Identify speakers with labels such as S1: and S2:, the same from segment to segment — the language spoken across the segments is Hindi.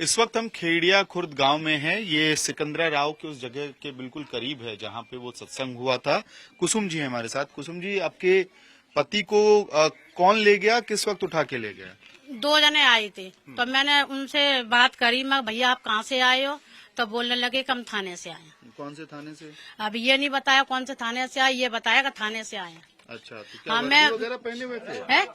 S1: इस वक्त हम खेड़िया खुर्द गांव में हैं। ये सिकंदरा राव के उस जगह के बिल्कुल करीब है जहां पे वो सत्संग हुआ था। कुसुम जी है हमारे साथ। कुसुम जी, आपके पति को कौन ले गया, किस वक्त उठा के ले गया?
S2: 2 जने आए थे तो मैंने उनसे बात करी। मैं भैया आप कहाँ से आए हो? तो बोलने लगे कि हम थाने से आए हैं।
S1: कौन से थाने से?
S2: अब ये नहीं बताया कौन से थाने से आए, ये बताया कि थाने से आए हैं।
S1: अच्छा, तो क्या
S2: हाँ,
S1: वर्दी वगैरह पहने हुए थे?
S2: है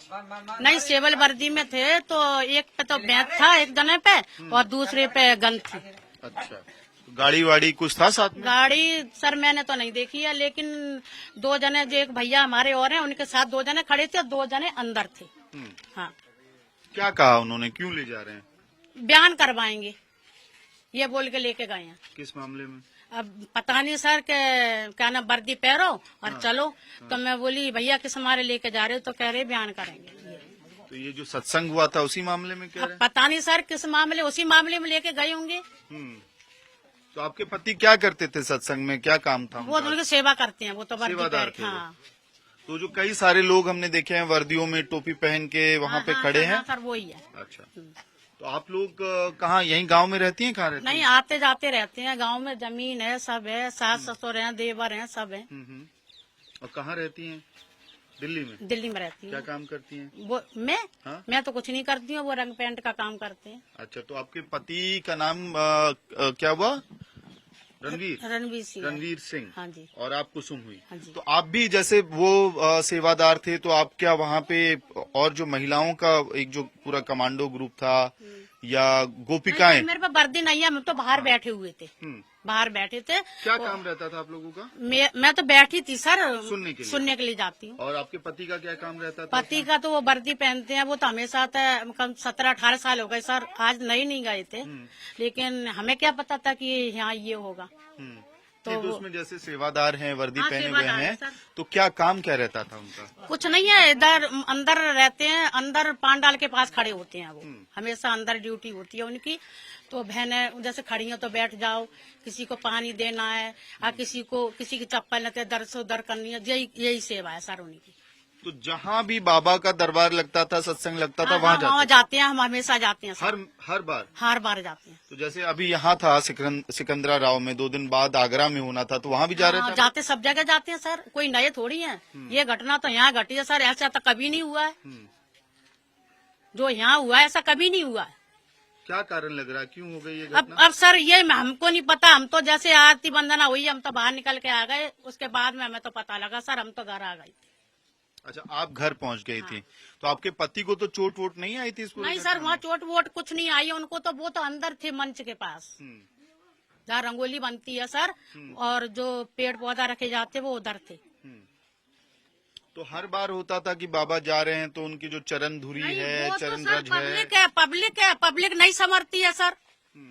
S2: नहीं, सेवल वर्दी में थे। तो एक पे तो बैंत था एक जने पे और दूसरे पे गन थी।
S1: अच्छा, तो गाड़ी वाड़ी कुछ था साथ में?
S2: गाड़ी सर मैंने तो नहीं देखी है, लेकिन 2 जने जो एक भैया हमारे और हैं उनके साथ 2 जने खड़े थे और 2 जने अंदर थे। हाँ।
S1: क्या कहा उन्होंने, क्यों ले जा रहे हैं?
S2: बयान करवाएंगे ये बोल के लेके गए हैं।
S1: किस मामले में?
S2: अब पता नहीं सर के क्या ना, वर्दी पहनो और चलो। तो मैं बोली भैया किस हमारे लेके जा रहे हो? तो कह रहे बयान करेंगे।
S1: तो ये जो सत्संग हुआ था उसी मामले में कह रहे
S2: अब
S1: हैं?
S2: पता नहीं सर किस मामले, उसी मामले में लेके गए होंगे।
S1: तो आपके पति क्या करते थे सत्संग में, क्या काम था
S2: वो तो उनकी सेवा करते हैं, वो तो वर्दी
S1: सेवादार
S2: पहन।
S1: थे
S2: हाँ।
S1: तो जो कई सारे लोग हमने देखे हैं वर्दियों में टोपी पहन के वहाँ पे खड़े हैं।
S2: हाँ, सर वही है।
S1: अच्छा, तो आप लोग कहाँ, यहीं गांव में रहती हैं, कहाँ रहती
S2: नहीं, आते जाते रहते हैं। गांव में जमीन है, सब है, सास ससुर हैं, देवर हैं, सब है।
S1: और कहाँ रहती हैं? दिल्ली में?
S2: दिल्ली में रहती
S1: क्या
S2: है।
S1: काम करती हैं?
S2: वो मैं
S1: हाँ?
S2: मैं तो कुछ नहीं करती हूँ, वो रंग पेंट का काम करते हैं।
S1: अच्छा, तो आपके पति का नाम क्या हुआ?
S2: रणवीर सिंह।
S1: रणवीर सिंह।
S2: हाँ जी।
S1: और आप कुसुम हुई।
S2: हाँ जी।
S1: तो आप भी जैसे वो सेवादार थे, तो आप क्या वहाँ पे और जो महिलाओं का एक जो पूरा कमांडो ग्रुप था या गोपिकाएं?
S2: मेरे पास वर्दी नहीं है, हम तो बाहर बैठे हुए थे। बाहर बैठे थे।
S1: क्या काम रहता था आप लोगों का?
S2: मैं तो बैठी थी सर,
S1: सुनने के लिए
S2: जाती हूँ।
S1: और आपके पति का क्या काम रहता था?
S2: पति का तो वो वर्दी पहनते हैं, वो तो हमेशा आता है। कम 17-18 साल हो गए सर, आज नहीं गए थे। लेकिन हमें क्या पता था कि यहाँ ये होगा।
S1: तो उसमें जैसे सेवादार हैं, वर्दी पहने हुए हैं,
S2: सर।
S1: तो क्या काम क्या रहता था उनका?
S2: कुछ नहीं है, इधर अंदर रहते हैं, अंदर पांडाल के पास खड़े होते हैं। वो हमेशा अंदर ड्यूटी होती है उनकी। तो बहनें जैसे खड़ी हो तो बैठ जाओ, किसी को पानी देना है और किसी की चप्पल लेते दर से उधर करनी है, यही सेवा है सर उनकी।
S1: तो जहाँ भी बाबा का दरबार लगता था, सत्संग लगता था, वहाँ
S2: जाते हैं। हम हमेशा जाते हैं सर।
S1: हर बार
S2: जाते हैं।
S1: तो जैसे अभी यहाँ था सिकंदरा राव में, 2 दिन बाद आगरा में होना था, तो वहाँ भी जा रहे थे?
S2: जाते, सब जगह जाते हैं सर, कोई नए थोड़ी है। ये घटना तो यहाँ घटी है सर, ऐसा तो कभी नहीं हुआ है। जो यहाँ हुआ है ऐसा कभी नहीं हुआ है।
S1: क्या कारण लग रहा है, क्यों हो गई ये घटना?
S2: अब सर ये हमको नहीं पता। हम तो जैसे आरती वंदना हुई हम तो बाहर निकल के आ गए, उसके बाद में हमें तो पता लगा सर, हम तो घर आ गए थे।
S1: अच्छा, आप घर पहुंच गई थी। तो आपके पति को तो चोट वोट नहीं आई थी इसको?
S2: नहीं सर, वहाँ चोट वोट कुछ नहीं आई उनको। तो वो तो अंदर थे मंच के पास जहाँ रंगोली बनती है सर, और जो पेड़ पौधा रखे जाते वो उधर थे।
S1: तो हर बार होता था कि बाबा जा रहे हैं तो उनकी जो चरण धुरी है, चरण रज है।
S2: पब्लिक नहीं समझती है सर।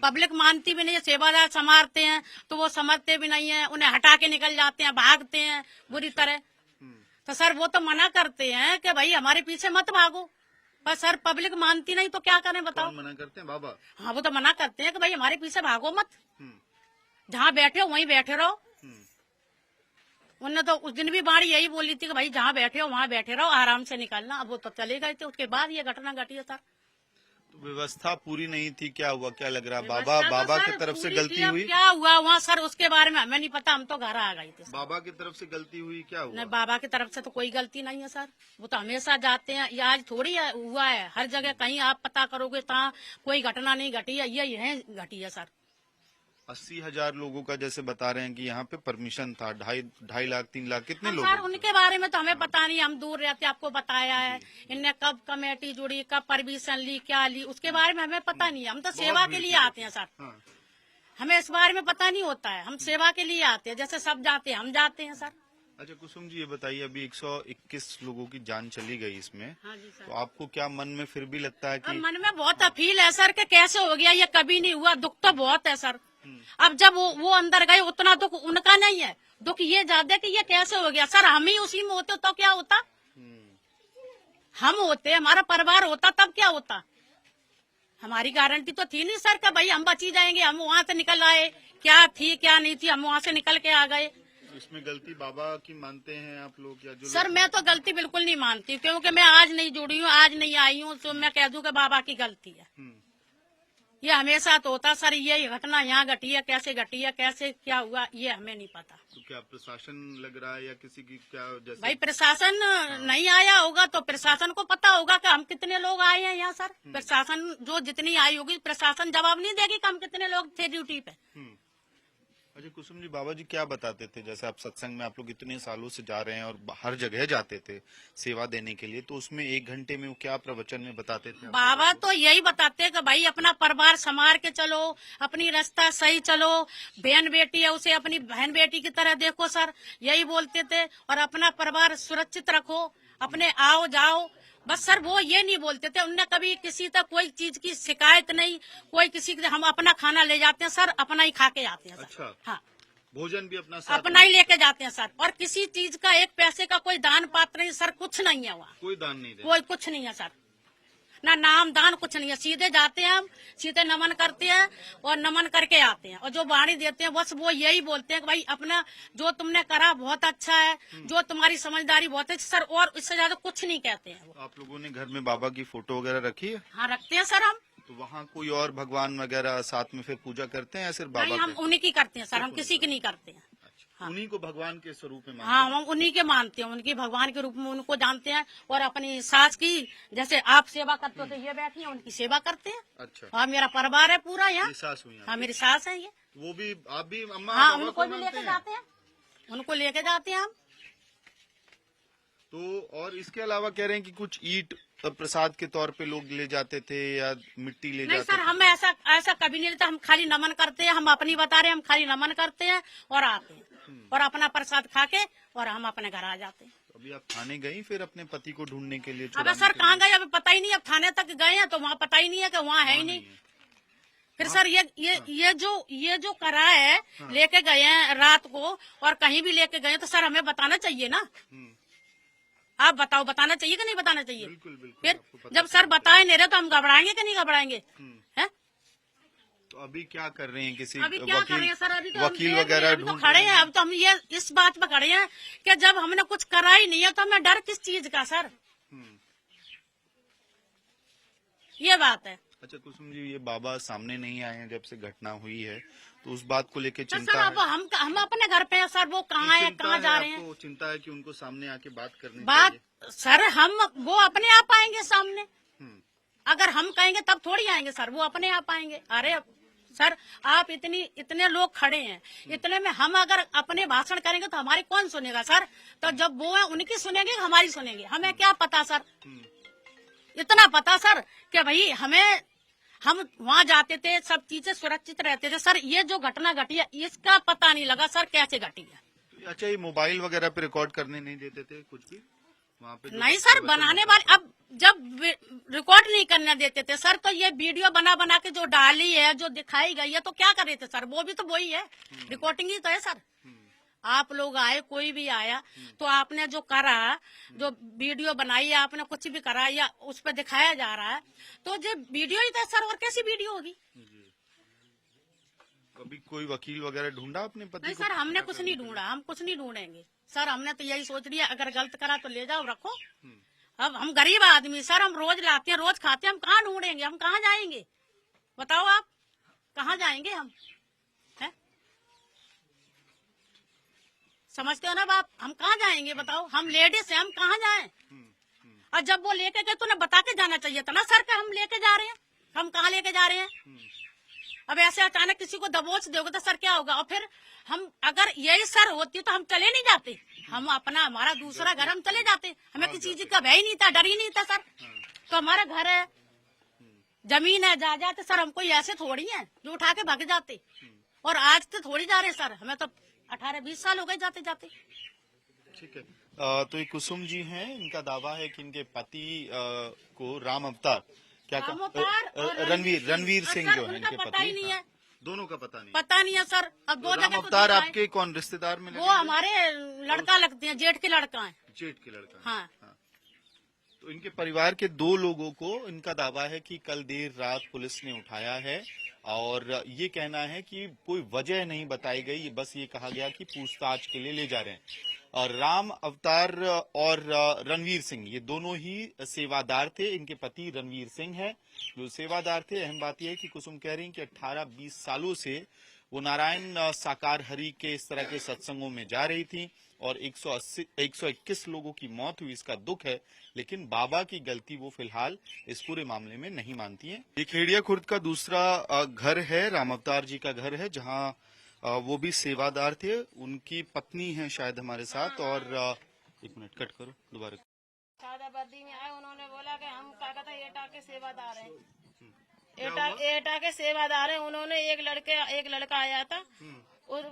S2: पब्लिक मानती भी नहीं है। सेवादार संभालते हैं तो वो समझते भी नहीं है, उन्हें हटा के निकल जाते हैं, भागते हैं बुरी तरह। तो सर वो तो मना करते हैं कि भाई हमारे पीछे मत भागो, पर सर पब्लिक मानती नहीं तो क्या करें बताओ?
S1: मना करते हैं बाबा?
S2: हाँ, वो तो मना करते हैं कि भाई हमारे पीछे भागो मत, जहाँ बैठे हो वहीं बैठे रहो। उन्होंने तो उस दिन भी बाड़ी यही बोली थी कि भाई जहाँ बैठे हो वहाँ बैठे रहो, आराम से निकलना। अब वो तो चले गए थे, उसके बाद ये घटना घटी है सर।
S1: तो व्यवस्था पूरी नहीं थी, क्या हुआ, क्या लग रहा? बाबा की तरफ से गलती हुई?
S2: क्या हुआ वहाँ सर उसके बारे में हमें नहीं पता, हम तो घर आ गए थे।
S1: बाबा की तरफ से गलती हुई, क्या हुआ?
S2: नहीं, बाबा की तरफ से तो कोई गलती नहीं है सर। वो तो हमेशा जाते हैं, ये आज थोड़ी हुआ है। हर जगह कहीं आप पता करोगे तहाँ कोई घटना नहीं घटी है, ये यही घटी है सर।
S1: 80,000 लोगों का जैसे बता रहे हैं कि यहाँ पे परमिशन था, 2.5 लाख 3 लाख, कितने लोग?
S2: सर उनके बारे में तो हमें पता नहीं, हम दूर रहते, आपको बताया है। इनने कब कमेटी जुड़ी, कब परमिशन ली, क्या ली, उसके बारे में हमें पता नहीं है। हम तो सेवा के लिए आते हैं सर। हमें इस बारे में पता नहीं होता है, हम सेवा के लिए आते हैं, जैसे सब जाते हैं हम जाते हैं सर।
S1: अच्छा कुसुम जी, ये बताइए, अभी 121 लोगों की जान चली गई इसमें।
S2: हाँ जी सर।
S1: तो आपको क्या मन में फिर भी लगता है कि?
S2: मन में बहुत अपील है सर कि कैसे हो गया, ये कभी नहीं हुआ। दुख तो बहुत है सर। अब जब वो अंदर गए उतना दुख उनका नहीं है, दुख ये ज्यादा कि ये कैसे हो गया सर। हम ही उसी में होते तो क्या होता? हम होते, हमारा परिवार होता तब क्या होता? हमारी गारंटी तो थी नहीं सर कि भाई हम बची जाएंगे। हम वहाँ से निकल आए, क्या थी क्या नहीं थी, हम वहाँ से निकल के आ गए।
S1: इसमें गलती बाबा की मानते हैं आप लोग या जो?
S2: सर मैं तो गलती बिल्कुल नहीं मानती, क्योंकि मैं आज नहीं जुड़ी हूँ, आज नहीं आई हूँ, तो मैं कह दूं कि बाबा की गलती है। ये हमेशा तो होता सर, ये घटना यहाँ घटी है, कैसे घटी है, कैसे क्या हुआ, ये हमें नहीं पता।
S1: तो क्या प्रशासन लग रहा है या किसी की क्या जैसे?
S2: भाई प्रशासन नहीं आया होगा तो प्रशासन को पता होगा कि हम कितने लोग आए हैं यहाँ सर। प्रशासन जो जितनी आई होगी, प्रशासन जवाब नहीं देगी कि हम कितने लोग थे ड्यूटी पे।
S1: अच्छा कुसुम जी, बाबा जी क्या बताते थे? जैसे आप सत्संग में आप लोग इतने सालों से जा रहे हैं और हर जगह जाते थे सेवा देने के लिए, तो उसमें 1 घंटे में वो क्या प्रवचन में बताते थे?
S2: बाबा तो यही बताते हैं कि भाई अपना परिवार संभाल के चलो, अपनी रास्ता सही चलो, बहन बेटी है उसे अपनी बहन बेटी की तरह देखो सर, यही बोलते थे। और अपना परिवार सुरक्षित रखो, अपने आओ जाओ, बस सर वो ये नहीं बोलते थे। उनने कभी किसी तक कोई चीज की शिकायत नहीं, कोई किसी के, हम अपना खाना ले जाते हैं सर, अपना ही खा के जाते हैं सर।
S1: अच्छा,
S2: हाँ,
S1: भोजन भी अपना साथ
S2: अपना ही लेके जाते हैं सर। और किसी चीज का 1 पैसे का कोई दान पात्र नहीं सर, कुछ नहीं है वहाँ,
S1: कोई दान नहीं देना।
S2: कोई कुछ नहीं है सर, ना नाम दान कुछ नहीं है। सीधे जाते हैं, हम सीधे नमन करते हैं और नमन करके आते हैं। और जो वाणी देते हैं बस वो यही बोलते हैं कि भाई अपना जो तुमने करा बहुत अच्छा है, जो तुम्हारी समझदारी बहुत है सर, और इससे ज्यादा कुछ नहीं कहते हैं वो।
S1: आप लोगों ने घर में बाबा की फोटो वगैरह रखी है?
S2: हाँ रखते हैं सर हम।
S1: तो वहाँ कोई और भगवान वगैरह साथ में फिर पूजा करते हैं या सिर्फ
S2: नहीं,
S1: बाबा
S2: हम
S1: के?
S2: उन्हीं की करते हैं सर, हम किसी की नहीं करते हैं।
S1: अच्छा, उन्हीं को भगवान के स्वरूप में मानते
S2: हाँ, हम उन्हीं के मानते हैं, उनकी भगवान के रूप में उनको जानते हैं। और अपनी सास की, जैसे आप सेवा करते हो तो ये बैठी है, उनकी सेवा करते हैं।
S1: हैं? अच्छा,
S2: हाँ, मेरा परिवार है पूरा यहाँ।
S1: ये सास हुई
S2: हाँ, मेरी सास है ये।
S1: वो भी, आप भी अम्मा
S2: हाँ,
S1: बाबा
S2: उनको
S1: को
S2: भी
S1: मानते
S2: लेके
S1: हैं?
S2: जाते हैं, उनको लेके जाते हैं हम।
S1: तो और इसके अलावा कह रहे हैं कि कुछ ईंट प्रसाद के तौर पे लोग ले जाते थे या मिट्टी ले
S2: नहीं
S1: जाते
S2: सर,
S1: थे?
S2: हम ऐसा कभी नहीं लेते। हम खाली नमन करते हैं, हम अपनी बता रहे हैं, हम खाली नमन करते हैं और आते हैं और अपना प्रसाद खा के और हम अपने घर आ जाते हैं।
S1: अभी आप थाने गई फिर अपने पति को ढूंढने के लिए?
S2: अब
S1: छुड़ाने
S2: सर
S1: के
S2: कहाँ
S1: लिए?
S2: गए, अभी पता ही नहीं। अब थाने तक गए हैं तो वहाँ पता ही नहीं है कि वहाँ है ही नहीं। फिर सर ये जो करा है, लेके गए हैं रात को और कहीं भी लेके गए तो सर हमें बताना चाहिए ना। आप बताओ, बताना चाहिए कि नहीं बताना चाहिए?
S1: बिल्कुल बिल्कुल।
S2: फिर
S1: आपको पता
S2: जब सर बताए नहीं रहे तो हम घबराएंगे कि नहीं घबराएंगे? हैं?
S1: तो अभी क्या कर रहे हैं? किसी
S2: अभी क्या कर रहे हैं सर? अभी तो हम
S1: वकील
S2: देख रहे हैं,
S1: वगैरह
S2: अभी तो
S1: ढूंढ
S2: खड़े
S1: रहे
S2: हैं। अब तो हम ये इस बात पे खड़े हैं कि जब हमने कुछ करा ही नहीं है तो हमें डर किस चीज का सर? ये बात है।
S1: अच्छा कुसुम जी, ये बाबा सामने नहीं आए हैं जब से घटना हुई है, तो उस बात को लेकर
S2: तो
S1: चिंता
S2: सर
S1: है?
S2: अब हम अपने घर पे हैं सर, वो कहाँ है,
S1: चिंता
S2: कहाँ
S1: है
S2: जा रहे हैं?
S1: आपको? चिंता है कि उनको सामने आके बात करनी
S2: बात
S1: चाहिए?
S2: सर वो अपने आप आएंगे सामने। अगर हम कहेंगे तब थोड़ी आएंगे सर, वो अपने आप आएंगे। अरे सर, आप इतने लोग खड़े हैं, इतने में हम अगर अपने भाषण करेंगे तो हमारी कौन सुनेगा सर? तो जब वो है उनकी सुनेंगे, हमारी सुनेंगे? हमें क्या पता सर? इतना पता सर कि भाई हम वहाँ जाते थे, सब चीजें सुरक्षित रहते थे सर। ये जो घटना घटी है इसका पता नहीं लगा सर कैसे घटी है।
S1: अच्छा, ये मोबाइल वगैरह पे रिकॉर्ड करने नहीं देते थे कुछ भी वहाँ पे? जो
S2: नहीं
S1: बच्चे
S2: सर,
S1: वच्चे
S2: बनाने
S1: लोग
S2: वाले अब जब रिकॉर्ड नहीं करने देते थे सर, तो ये वीडियो बना के जो डाली है, जो दिखाई गई है, तो क्या कर रहे थे सर? वो भी तो वही है, रिकॉर्डिंग ही तो है सर। आप लोग आए, कोई भी आया तो आपने जो करा, जो वीडियो बनाई, आपने कुछ भी करा या उस पर दिखाया जा रहा है, तो जो वीडियो ही था सर, और कैसी वीडियो होगी?
S1: अभी कोई वकील वगैरह ढूंढा अपने पति
S2: नहीं
S1: को?
S2: सर, हमने कुछ नहीं ढूंढा, हम कुछ नहीं ढूंढेंगे सर। हमने तो यही सोच लिया, अगर गलत करा तो ले जाओ, रखो। अब हम गरीब आदमी सर, हम रोज लाते हैं, रोज खाते हैं, हम कहाँ ढूंढेंगे? हम कहाँ जाएंगे? बताओ आप, कहाँ जाएंगे हम? है? समझते हो ना बाप? हम कहाँ जाएंगे बताओ? हम लेडीज हैं, हम कहाँ जाएं? और जब वो लेके गए तो उन्हें बता के जाना चाहिए था ना सर कि हम लेके जा रहे हैं। हम कहाँ लेके जा रहे हैं? अब ऐसे अचानक किसी को दबोच दोगे तो सर क्या होगा? और फिर हम, अगर यही सर होती तो हम चले नहीं जाते। हम अपना, हमारा दूसरा घर, हम चले जाते। हमें किसी चीज का भय ही नहीं था, डर ही नहीं था सर। तो हमारा घर है, जमीन है, जा जाते सर। हम कोई ऐसे थोड़ी है जो उठा के भाग जाते। और आज तो थोड़ी जा रहे सर, हमें तो 18-20 साल हो गए जाते जाते।
S1: ठीक है। तो ये कुसुम जी हैं, इनका दावा है कि इनके पति को राम अवतार, क्या
S2: राम अवतार और
S1: रणवीर सिंह जो है
S2: उनका
S1: इनके
S2: पता
S1: पति।
S2: ही नहीं है।
S1: दोनों का पता नहीं?
S2: पता नहीं है सर। अब दो
S1: राम
S2: जगह तो
S1: अवतार
S2: देखा है।
S1: आपके कौन रिश्तेदार में
S2: वो
S1: लगेंगे?
S2: हमारे लड़का लगते हैं, जेठ के लड़का है।
S1: जेठ के लड़का?
S2: हाँ।
S1: तो इनके परिवार के 2 लोगों को इनका दावा है कि कल देर रात पुलिस ने उठाया है और ये कहना है कि कोई वजह नहीं बताई गई, बस ये कहा गया कि पूछताछ के लिए ले जा रहे हैं। और राम अवतार और रणवीर सिंह, ये दोनों ही सेवादार थे। इनके पति रणवीर सिंह है जो सेवादार थे। अहम बात यह है कि कुसुम कह रही हैं कि 18-20 सालों से वो नारायण साकार हरि के इस तरह के सत्संगों में जा रही थी और 121 लोगों की मौत हुई, इसका दुख है। लेकिन बाबा की गलती वो फिलहाल इस पूरे मामले में नहीं मानती हैं। ये खेड़िया खुर्द का दूसरा घर है, राम अवतार जी का घर है, जहां वो भी सेवादार थे। उनकी पत्नी है शायद हमारे साथ। और एक मिनट कट करो दोबारा।
S2: सादा वर्दी में आए, उन्होंने बोला कि हम क्या कहते हैं एटा के सेवादार हैं। एटा के सेवादार हैं। उन्होंने एक लड़का आया था,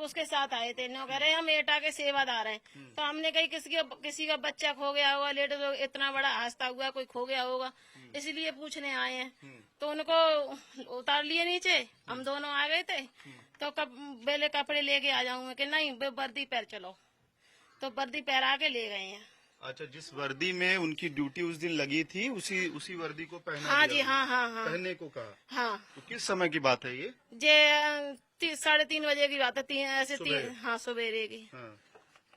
S2: उसके साथ आए थे। नो कह रहे हम एटा के सेवादार हैं। तो हमने कही किसी का बच्चा खो गया होगा, लेट तो इतना बड़ा हादसा हुआ, कोई खो गया होगा, इसलिए पूछने आए हैं। तो उनको उतार लिए नीचे, हम दोनों आ गए थे। तो बेले कपड़े लेके आ जाऊंगा कि नहीं, वर्दी पैर चलो, तो वर्दी पहरा के ले गए हैं।
S1: अच्छा, जिस वर्दी में उनकी ड्यूटी उस दिन लगी थी उसी वर्दी को पहना
S2: हाँ
S1: दिया?
S2: जी, हाँ,
S1: पहनने को कहा।
S2: हाँ।
S1: तो किस समय की बात है ये?
S2: 3:30 बजे की बात है, ऐसे हाँ सवेरे की।
S1: हाँ।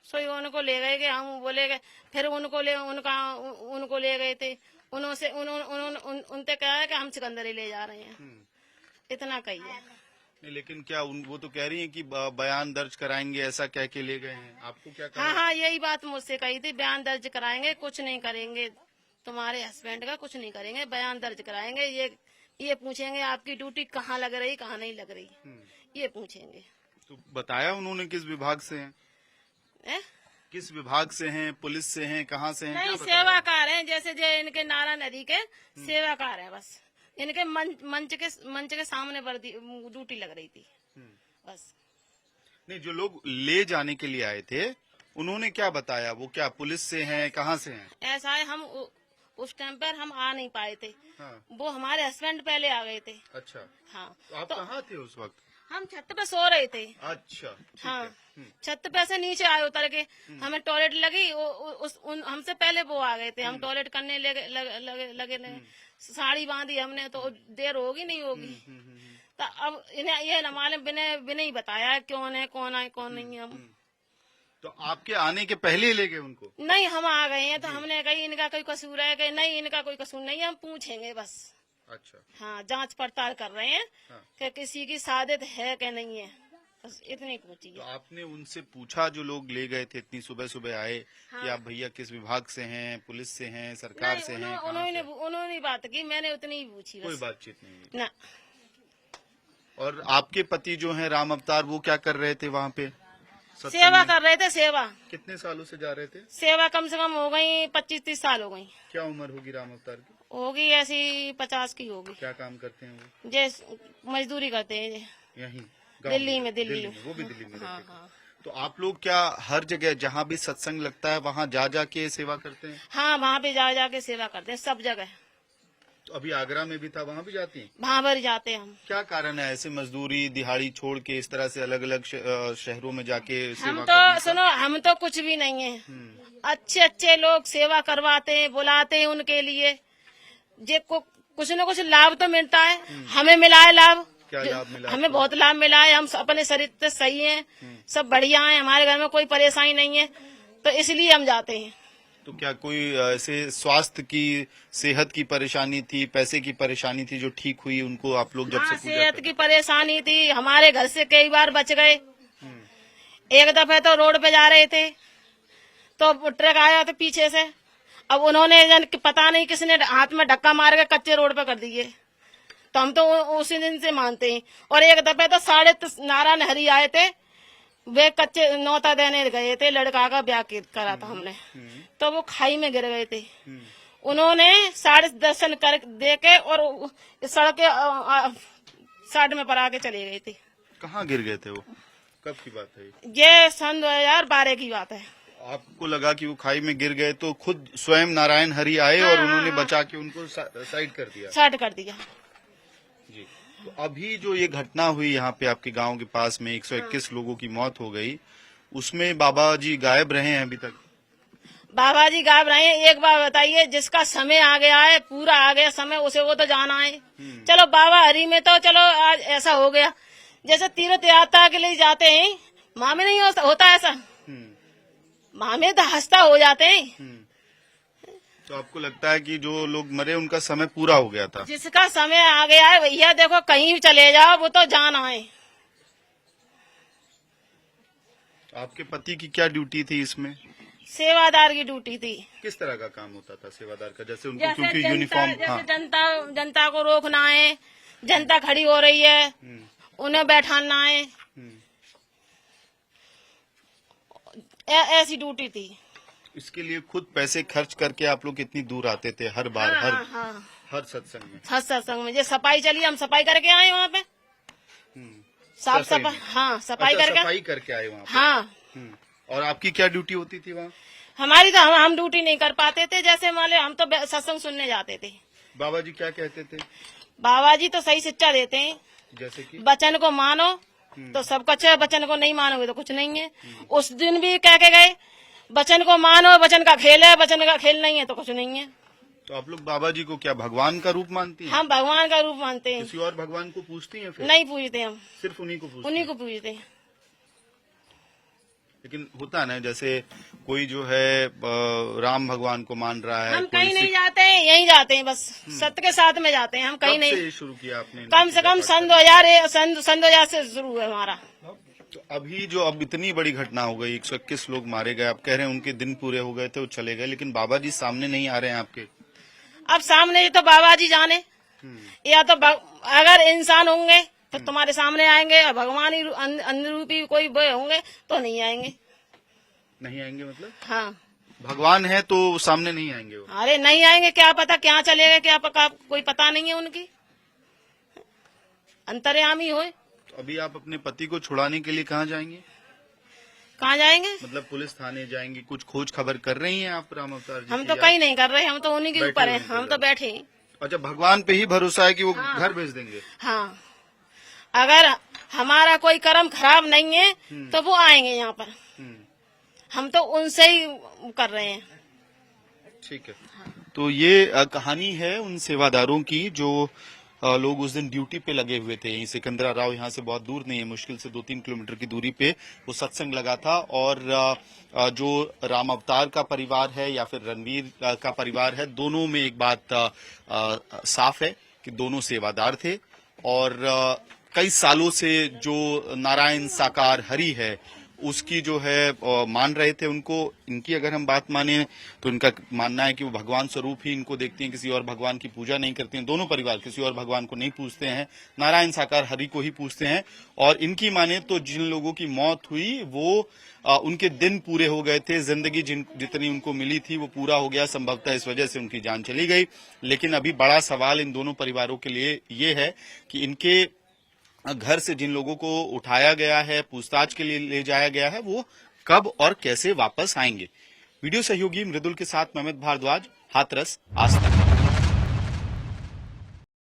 S2: सो उनको ले गए, हम बोले गए, फिर उनको ले गए थे। उनसे कहा कि हम सिकंदरी ले जा रहे हैं, इतना कहिए।
S1: नहीं, लेकिन क्या वो तो कह रही हैं कि बयान दर्ज कराएंगे, ऐसा कह के ले गए हैं। आपको क्या कहा?
S2: हाँ, यही बात मुझसे कही थी, बयान दर्ज कराएंगे, कुछ नहीं करेंगे, तुम्हारे हस्बैंड का कुछ नहीं करेंगे, बयान दर्ज कराएंगे। ये पूछेंगे आपकी ड्यूटी कहाँ लग रही, कहाँ नहीं लग रही, ये पूछेंगे।
S1: तो बताया उन्होंने किस विभाग से हैं? किस विभाग से हैं? पुलिस से हैं? कहाँ से हैं?
S2: नहीं, सेवाकार हैं, जैसे इनके नारा नदी के सेवाकार हैं। बस इनके मंच के सामने ड्यूटी लग रही थी बस।
S1: नहीं, जो लोग ले जाने के लिए आए थे उन्होंने क्या बताया? वो क्या पुलिस से हैं, कहाँ से हैं?
S2: ऐसा है, हम उस टाइम पर हम आ नहीं पाए थे।
S1: हाँ।
S2: वो हमारे हस्बैंड पहले आ गए थे।
S1: अच्छा।
S2: हाँ।
S1: तो आप कहाँ थे उस वक्त?
S2: हम छत पे सो रहे थे।
S1: अच्छा, ठीक
S2: हाँ।
S1: है।
S2: छत पे से नीचे आए उतर के, हमें टॉयलेट लगी, हमसे पहले वो आ गए थे। हम टॉयलेट करने लगे साड़ी बांधी हमने, तो देर होगी नहीं होगी। तो अब इन्हें ये न मालूम, बिना ही बताया कौन है कौन नहीं है। हम
S1: तो आपके आने के पहले ले गए उनको?
S2: नहीं, हम आ गए हैं। तो हमने कही इनका कोई कसूर है कि नहीं, इनका कोई कसूर नहीं है, हम पूछेंगे बस।
S1: अच्छा।
S2: हाँ, जांच पड़ताल कर रहे हैं।
S1: हाँ।
S2: कि किसी की साजिश है कि नहीं है, बस इतनी पूछी
S1: तो
S2: है।
S1: आपने उनसे पूछा, जो लोग ले गए थे इतनी सुबह आए,
S2: हाँ।
S1: कि आप भैया किस विभाग से हैं, पुलिस से हैं, सरकार से हैं?
S2: उन्होंने बात की, मैंने उतनी ही पूछी बस।
S1: कोई बातचीत नहीं हुई?
S2: ना।
S1: और आपके पति जो हैं राम अवतार, वो क्या कर रहे थे वहाँ पे?
S2: सेवा कर रहे थे। सेवा
S1: कितने सालों से जा रहे थे?
S2: सेवा कम से कम हो गई 25-30 साल हो गई।
S1: क्या उम्र होगी राम अवतार की?
S2: होगी ऐसी 50 की होगी।
S1: क्या काम करते हैं वो?
S2: जे मजदूरी करते हैं
S1: यहीं
S2: दिल्ली में।
S1: वो भी दिल्ली में
S2: हाँ,
S1: रहते हैं।
S2: हाँ।
S1: तो आप लोग क्या हर जगह जहाँ भी सत्संग लगता है वहाँ जा के सेवा करते हैं?
S2: हाँ, वहाँ पे जा के सेवा करते हैं, सब जगह।
S1: तो अभी आगरा में भी था, वहाँ भी जाती हैं?
S2: वहाँ पर जाते हैं हम।
S1: क्या कारण है ऐसे मजदूरी दिहाड़ी छोड़ के इस तरह से अलग अलग शहरों में जाके
S2: हम
S1: सेवा
S2: तो
S1: करने का?
S2: सुनो, हम तो कुछ भी नहीं है। अच्छे लोग सेवा करवाते हैं, बुलाते हैं उनके लिए। कुछ न कुछ लाभ तो मिलता है। हमें मिला है लाभ।
S1: क्या लाभ मिला?
S2: हमें बहुत लाभ मिला है। हम अपने शरीर से सही हैं, सब बढ़िया हैं, हमारे घर में कोई परेशानी नहीं है, तो इसलिए हम जाते हैं।
S1: तो क्या कोई ऐसे स्वास्थ्य की, सेहत की परेशानी थी, पैसे की परेशानी थी जो ठीक हुई उनको आप लोग जब से
S2: हाँ,
S1: पूजा
S2: सेहत की परेशानी थी। हमारे घर से कई बार बच गए। एक दफे तो रोड पे जा रहे थे, तो ट्रक आया तो पीछे से, अब उन्होंने पता नहीं किसने हाथ में धक्का मार के कच्चे रोड पे कर दिए। तो हम तो उसी दिन से मानते हैं। और एक दफे तो 3:30 नारायण हरि आए थे, वे कच्चे नौता देने गए थे, लड़का का ब्याह करा था हमने, तो वो खाई में गिर गए थे। उन्होंने 10:30 दर्शन कर दे के और सड़क के साइड में पर आके चले गए थे।
S1: कहाँ गिर गए थे वो? कब की बात है
S2: ये सन 2012 की बात है।
S1: आपको लगा कि वो खाई में गिर गए तो खुद स्वयं नारायण हरि आए और उन्होंने बचा के उनको साइड कर दिया?
S2: साइड कर दिया
S1: जी। तो अभी जो ये घटना हुई यहाँ पे आपके गांव के पास में 121 लोगों की मौत हो गई, उसमें बाबा जी गायब रहे हैं अभी तक?
S2: बाबा जी गायब रहे हैं। एक बार बताइए, जिसका समय आ गया है, पूरा आ गया समय, उसे वो तो जाना है। चलो बाबा हरि में तो चलो आज ऐसा हो गया, जैसे तीर्थ यात्रा के लिए जाते हैं, वहां में नहीं होता ऐसा। हमें तो हंसता हो जाते हैं।
S1: तो आपको लगता है कि जो लोग मरे उनका समय पूरा हो गया था?
S2: जिसका समय आ गया है भैया, देखो कहीं भी चले जाओ वो तो जान आए।
S1: आपके पति की क्या ड्यूटी थी इसमें?
S2: सेवादार की ड्यूटी थी।
S1: किस तरह का काम होता था सेवादार का? जैसे उनको
S2: जैसे
S1: क्योंकि
S2: जनता,
S1: यूनिफॉर्म,
S2: जैसे
S1: हाँ,
S2: जनता को रोकना है, जनता खड़ी हो रही है उन्हें बैठाना है, ऐसी ड्यूटी थी।
S1: इसके लिए खुद पैसे खर्च करके आप लोग कितनी दूर आते थे हर बार?
S2: हाँ।
S1: हर सत्संग में?
S2: हर सत्संग में। ये सफाई चली, हम सफाई करके आए वहाँ पे, साफ सफाई। हाँ, सफाई
S1: अच्छा,
S2: करके।
S1: सफाई करके आए वहाँ पे?
S2: हाँ।
S1: और आपकी क्या ड्यूटी होती थी वहाँ?
S2: हमारी तो हम ड्यूटी नहीं कर पाते थे। जैसे मान लो हम तो सत्संग सुनने जाते थे।
S1: बाबा जी क्या कहते थे?
S2: बाबा जी तो सही शिक्षा देते हैं,
S1: जैसे कि
S2: वचन को मानो तो सब कुछ है, वचन को नहीं मानोगे तो कुछ नहीं है। उस दिन भी कह के गए, वचन को मानो, वचन का खेल है, वचन का खेल नहीं है तो कुछ नहीं है।
S1: तो आप लोग बाबा जी को क्या भगवान का रूप मानती हैं?
S2: हम भगवान का रूप मानते हैं।
S1: किसी और भगवान को पूछती हैं फिर?
S2: नहीं पूछते हम,
S1: सिर्फ उन्हीं को पूछती
S2: उन्हीं
S1: हैं?
S2: को पूछते हैं।
S1: लेकिन होता ना, जैसे कोई जो है राम भगवान को मान रहा है,
S2: हम
S1: कोई
S2: कहीं नहीं जाते हैं, यहीं जाते हैं बस, सत्य के साथ में जाते हैं हम, कहीं
S1: कब
S2: नहीं।
S1: से शुरू किया आपने?
S2: कम से कम सन 2000 से शुरू है हमारा।
S1: तो अभी जो अब इतनी बड़ी घटना हो गई, 121 लोग मारे गए, आप कह रहे हैं उनके दिन पूरे हो गए थे, वो चले गए, लेकिन बाबा जी सामने नहीं आ रहे हैं आपके?
S2: अब सामने तो बाबा जी जाने, या तो अगर इंसान होंगे तो तुम्हारे सामने आएंगे, और भगवान ही अन्य रूपी कोई होंगे तो नहीं आएंगे।
S1: नहीं आएंगे मतलब?
S2: हाँ,
S1: भगवान है तो सामने नहीं आएंगे वो?
S2: अरे नहीं आएंगे, क्या पता क्या चलेगा, क्या पता, कोई पता नहीं है उनकी, अंतर्यामी हो।
S1: तो अभी आप अपने पति को छुड़ाने के लिए कहाँ जाएंगे?
S2: कहाँ जाएंगे?
S1: मतलब पुलिस थाने जाएंगे? कुछ खोज खबर कर रही हैं आप राम अवतार जी
S2: हम
S1: की
S2: तो
S1: या-
S2: कहीं नहीं कर रहे, हम तो उन्हीं के
S1: बैठे
S2: ऊपर है,
S1: हुए हैं
S2: हम तो बैठे हैं।
S1: अच्छा, भगवान पे ही भरोसा है कि वो
S2: हाँ।
S1: घर भेज देंगे?
S2: हाँ, अगर हमारा कोई कर्म खराब नहीं है तो वो आएंगे यहाँ पर, हम तो उनसे ही कर रहे हैं।
S1: ठीक है। तो ये कहानी है उन सेवादारों की जो लोग उस दिन ड्यूटी पे लगे हुए थे। यहीं सिकंदरा राव यहाँ से बहुत दूर नहीं है, मुश्किल से 2-3 किलोमीटर की दूरी पे वो सत्संग लगा था। और जो राम अवतार का परिवार है या फिर रणवीर का परिवार है, दोनों में एक बात साफ है कि दोनों सेवादार थे। और कई सालों से जो नारायण साकार हरि है उसकी जो है मान रहे थे उनको। इनकी अगर हम बात माने तो इनका मानना है कि वो भगवान स्वरूप ही इनको देखती हैं, किसी और भगवान की पूजा नहीं करती हैं। दोनों परिवार किसी और भगवान को नहीं पूजते हैं, नारायण साकार हरि को ही पूजते हैं। और इनकी माने तो जिन लोगों की मौत हुई वो उनके दिन पूरे हो गए थे, जिंदगी जितनी उनको मिली थी वो पूरा हो गया, संभवतः इस वजह से उनकी जान चली गई। लेकिन अभी बड़ा सवाल इन दोनों परिवारों के लिए ये है कि इनके घर से जिन लोगों को उठाया गया है, पूछताछ के लिए ले जाया गया है, वो कब और कैसे वापस आएंगे। वीडियो सहयोगी मृदुल के साथ ममित भारद्वाज, हाथरस, आज तक।